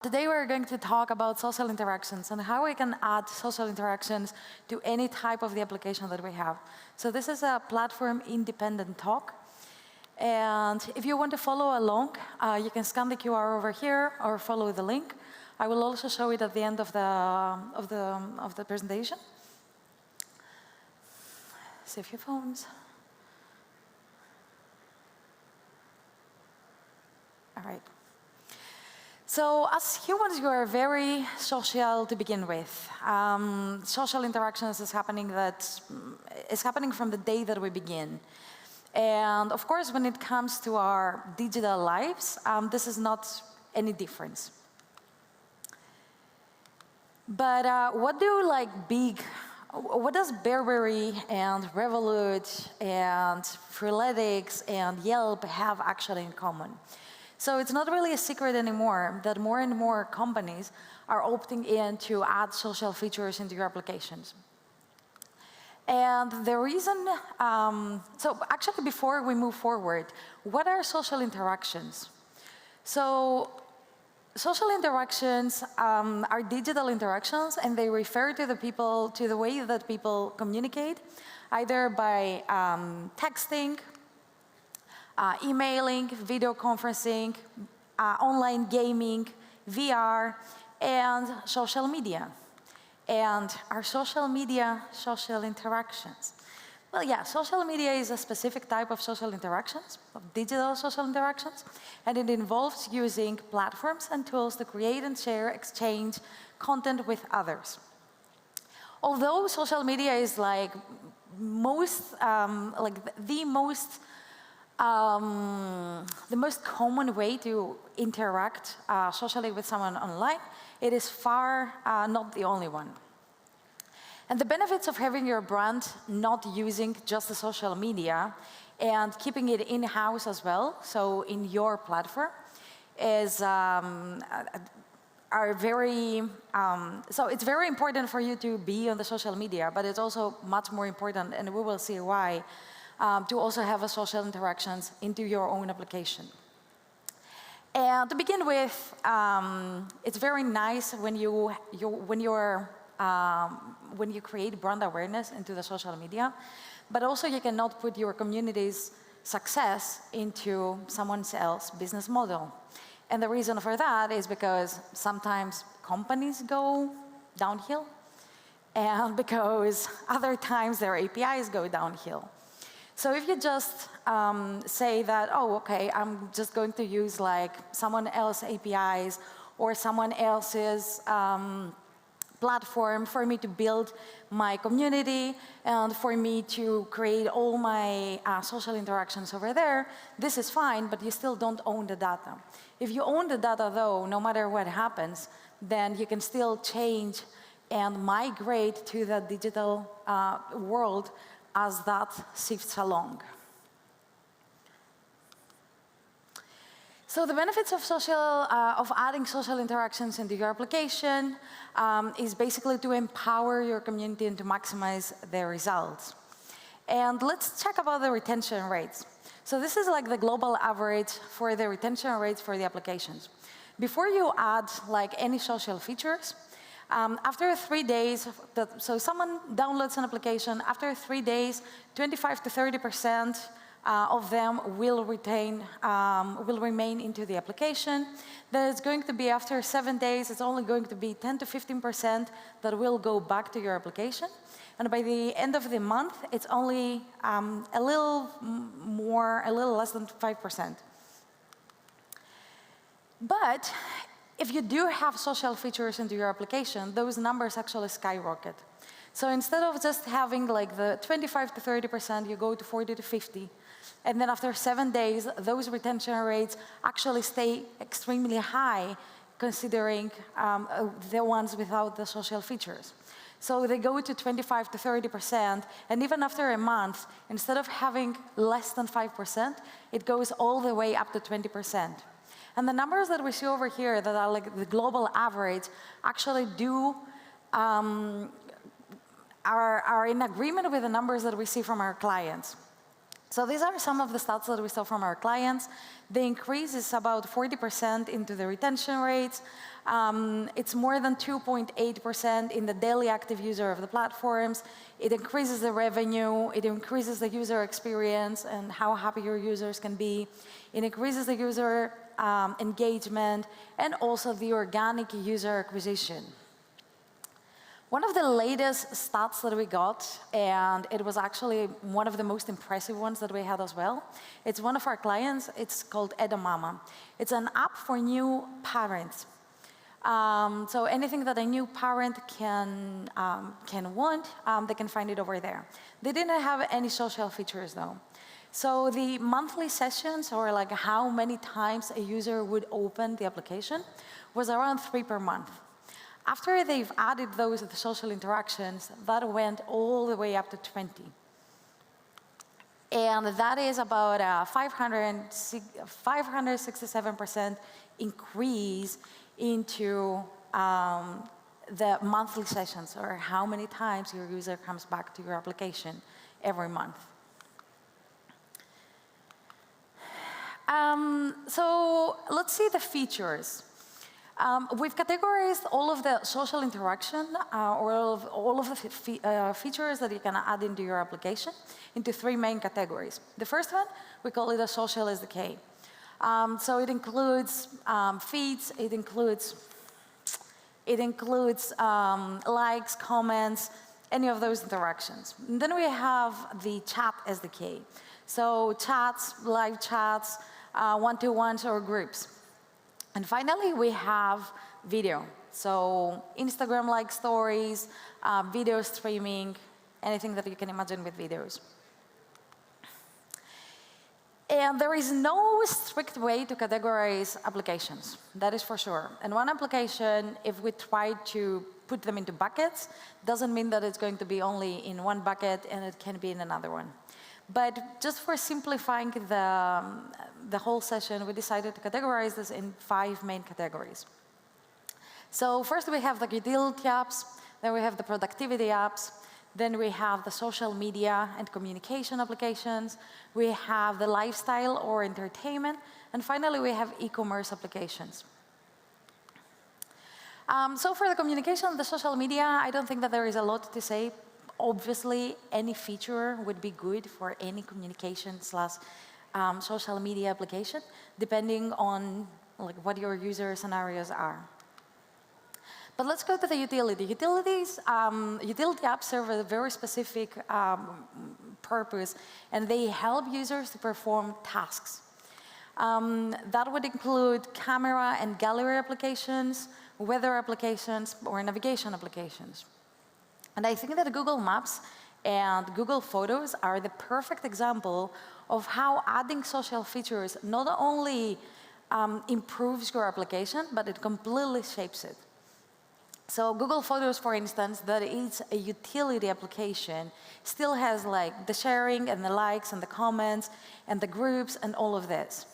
Today we're going to talk about social interactions and how we can add social interactions to any type of the application that we have. So this is a platform-independent talk. And if you want to follow along, you can scan the QR over here or follow the link. I will also show it at the end of the presentation. Save your phones. All right. So as humans, we are very social to begin with. Social interactions is happening from the day that we begin. And of course, when it comes to our digital lives, this is not any difference. But what does Burberry and Revolut and Freeletics and Yelp have actually in common? So it's not really a secret anymore that more and more companies are opting in to add social features into your applications. And the reason, so actually before we move forward, what are social interactions? So social interactions are digital interactions, and they refer to the way that people communicate, either by texting, emailing, video conferencing, online gaming, VR, and social media. And are social media social interactions? Well, yeah, social media is a specific type of social interactions, of digital social interactions, and it involves using platforms and tools to create and share, exchange content with others. Although social media is like the most common way to interact socially with someone online, it is far not the only one. And the benefits of having your brand not using just the social media and keeping it in-house as well, so in your platform, are very, so it's very important for you to be on the social media, but it's also much more important, and we will see why, to also have a social interactions into your own application. And to begin with, it's very nice when you create brand awareness into the social media, but also you cannot put your community's success into someone else's business model. And the reason for that is because sometimes companies go downhill, and because other times their APIs go downhill. So if you just say that, oh, okay, I'm just going to use like someone else's APIs or someone else's platform for me to build my community and for me to create all my social interactions over there, this is fine, but you still don't own the data. If you own the data, though, no matter what happens, then you can still change and migrate to the digital world as that shifts along. So the benefits of adding social interactions into your application is basically to empower your community and to maximize their results. And let's check about the retention rates. So this is like the global average for the retention rates for the applications. Before you add like any social features, after 3 days, so someone downloads an application, after 3 days, 25 to 30% of them will remain into the application. Then it's going to be after 7 days, it's only going to be 10 to 15% that will go back to your application. And by the end of the month, it's only a little less than 5%. But if you do have social features into your application, those numbers actually skyrocket. So instead of just having like the 25 to 30%, you go to 40 to 50. And then after 7 days, those retention rates actually stay extremely high, considering the ones without the social features. So they go to 25 to 30%, and even after a month, instead of having less than 5%, it goes all the way up to 20%. And the numbers that we see over here that are like the global average actually are in agreement with the numbers that we see from our clients. So these are some of the stats that we saw from our clients. The increase is about 40% into the retention rates. It's more than 2.8% in the daily active user of the platforms. It increases the revenue. It increases the user experience and how happy your users can be. It increases the user engagement and also the organic user acquisition. One of the latest stats that we got, and it was actually one of the most impressive ones that we had as well, it's one of our clients. It's called Edamama. It's an app for new parents. So anything that a new parent can want, they can find it over there. They didn't have any social features though. So the monthly sessions, or like how many times a user would open the application, was around 3 per month. After they've added those social interactions, that went all the way up to 20. And that is about a 567% increase into the monthly sessions, or how many times your user comes back to your application every month. So let's see the features. We've categorized all of the social interaction, or all of the features that you can add into your application into 3 main categories. The first one, we call it a social SDK. So it includes feeds, it includes likes, comments, any of those interactions. And then we have the chat SDK. So chats, live chats, one-to-ones or groups. And finally, we have video. So Instagram-like stories, video streaming, anything that you can imagine with videos. And there is no strict way to categorize applications, that is for sure. And one application, if we try to put them into buckets, doesn't mean that it's going to be only in one bucket and it can be in another one. But just for simplifying the whole session, we decided to categorize this in 5 main categories. So first we have the utility apps, then we have the productivity apps, then we have the social media and communication applications, we have the lifestyle or entertainment, and finally we have e-commerce applications. So for the communication, the social media, I don't think that there is a lot to say. Obviously, any feature would be good for any communication / social media application, depending on what your user scenarios are. But let's go to the utility. Utility apps serve a very specific purpose, and they help users to perform tasks. That would include camera and gallery applications, weather applications, or navigation applications. And I think that Google Maps and Google Photos are the perfect example of how adding social features not only improves your application, but it completely shapes it. So Google Photos, for instance, that is a utility application, still has the sharing and the likes and the comments and the groups and all of this.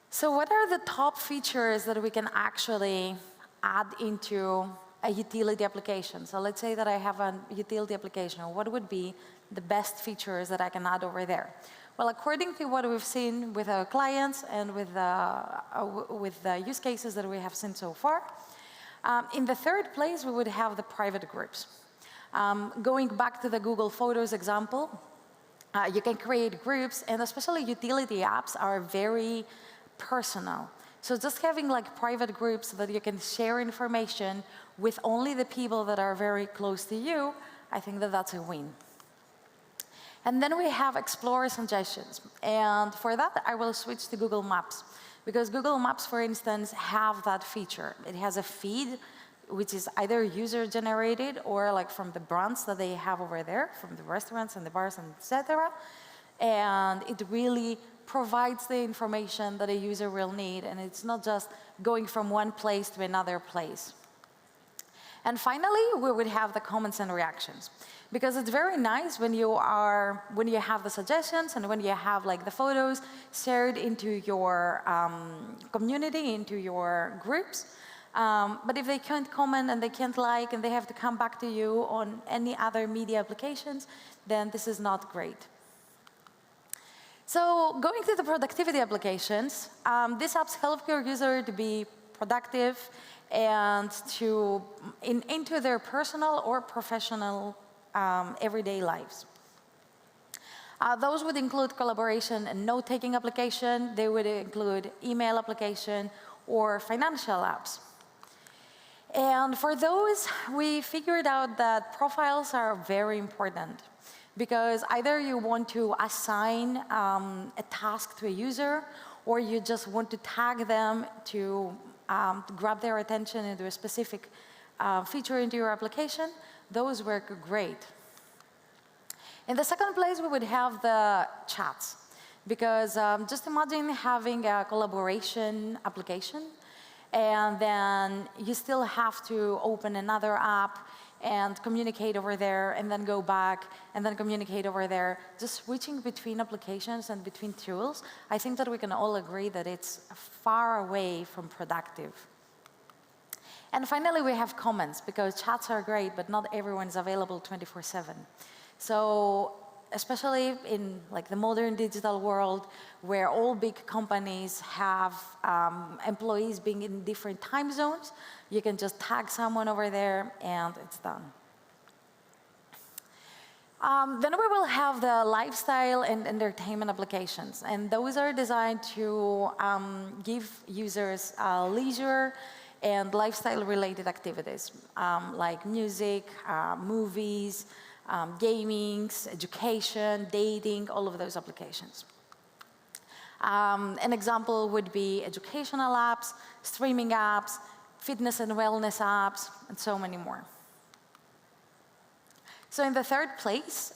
So what are the top features that we can actually add into a utility application? So let's say that I have a utility application. What would be the best features that I can add over there? Well, according to what we've seen with our clients and with the use cases that we have seen so far, in the 3rd place, we would have the private groups. Going back to the Google Photos example, you can create groups, and especially utility apps are very personal. So just having private groups so that you can share information with only the people that are very close to you, I think that that's a win. And then we have Explore suggestions. And for that, I will switch to Google Maps. Because Google Maps, for instance, have that feature. It has a feed, which is either user-generated or from the brands that they have over there, from the restaurants and the bars, and etc. And it really provides the information that a user will need, and it's not just going from one place to another place. And finally, we would have the comments and reactions. Because it's very nice when you have the suggestions and when you have the photos shared into your community, into your groups. But if they can't comment and they can't like and they have to come back to you on any other media applications, then this is not great. So going to the productivity applications, these apps help your user to be productive and into their personal or professional everyday lives. Those would include collaboration and note-taking application. They would include email application or financial apps. And for those, we figured out that profiles are very important because either you want to assign a task to a user or you just want to tag them to grab their attention into a specific feature into your application. Those work great. In the second place, we would have the chats because just imagine having a collaboration application and then you still have to open another app and communicate over there and then go back and then communicate over there. Just switching between applications and between tools, I think that we can all agree that it's far away from productive. And finally, we have comments because chats are great, but not everyone is available 24/7. So especially in like the modern digital world where all big companies have employees being in different time zones, you can just tag someone over there and it's done. Then we will have the lifestyle and entertainment applications. And those are designed to give users leisure and lifestyle-related activities like music, movies, gaming, education, dating, all of those applications. An example would be educational apps, streaming apps, fitness and wellness apps, and so many more. So in the third place,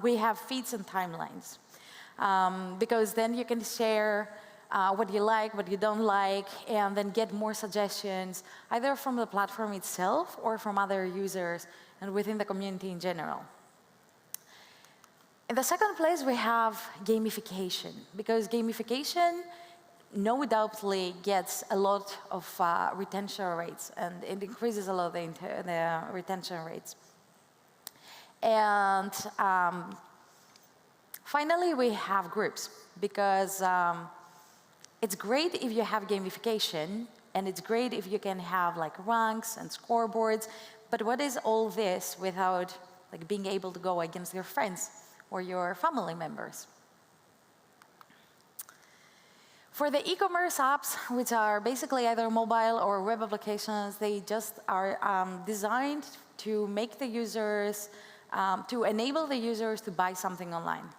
we have feeds and timelines. Because then you can share what you like, what you don't like, and then get more suggestions, either from the platform itself or from other users and within the community in general. In the second place, we have gamification, because gamification no doubtly gets a lot of retention rates, and it increases a lot the retention rates. And finally, we have groups, because it's great if you have gamification, and it's great if you can have like ranks and scoreboards, but what is all this without like being able to go against your friends or your family members? For the e-commerce apps, which are basically either mobile or web applications, they just are designed to make the users, to enable the users to buy something online.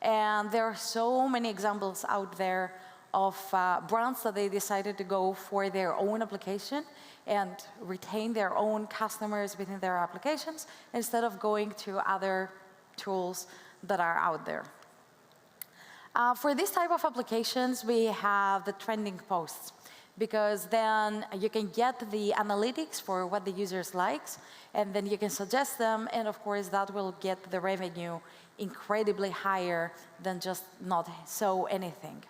And there are so many examples out there of brands that they decided to go for their own application and retain their own customers within their applications instead of going to other tools that are out there. For this type of applications, we have the trending posts, because then you can get the analytics for what the users likes, and then you can suggest them, and of course that will get the revenue incredibly higher than just not so anything.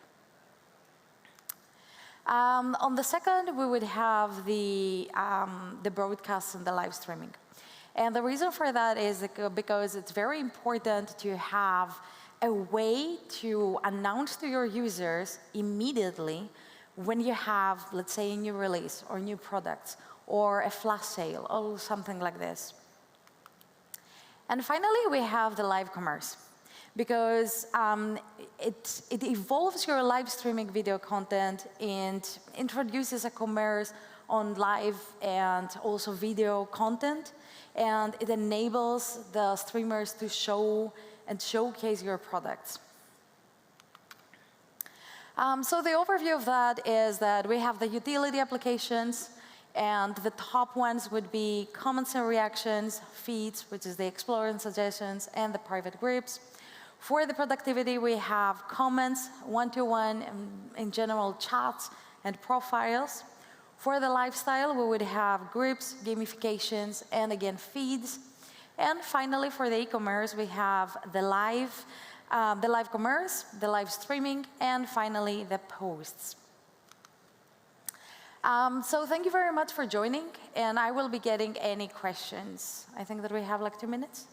On the second, we would have the broadcast and the live streaming. And the reason for that is because it's very important to have a way to announce to your users immediately when you have, let's say, a new release or new products or a flash sale or something like this. And finally, we have the live commerce, because it evolves your live streaming video content and introduces a commerce on live and also video content, and it enables the streamers to show and showcase your products. So the overview of that is that we have the utility applications, and the top ones would be comments and reactions, feeds, which is the explore and suggestions, and the private groups. For the productivity, we have comments, one-to-one, in general chats and profiles. For the lifestyle, we would have groups, gamifications, and again, feeds. And finally, for the e-commerce, we have the live commerce, the live streaming, and finally, the posts. So thank you very much for joining, and I will be getting any questions. I think that we have like 2 minutes.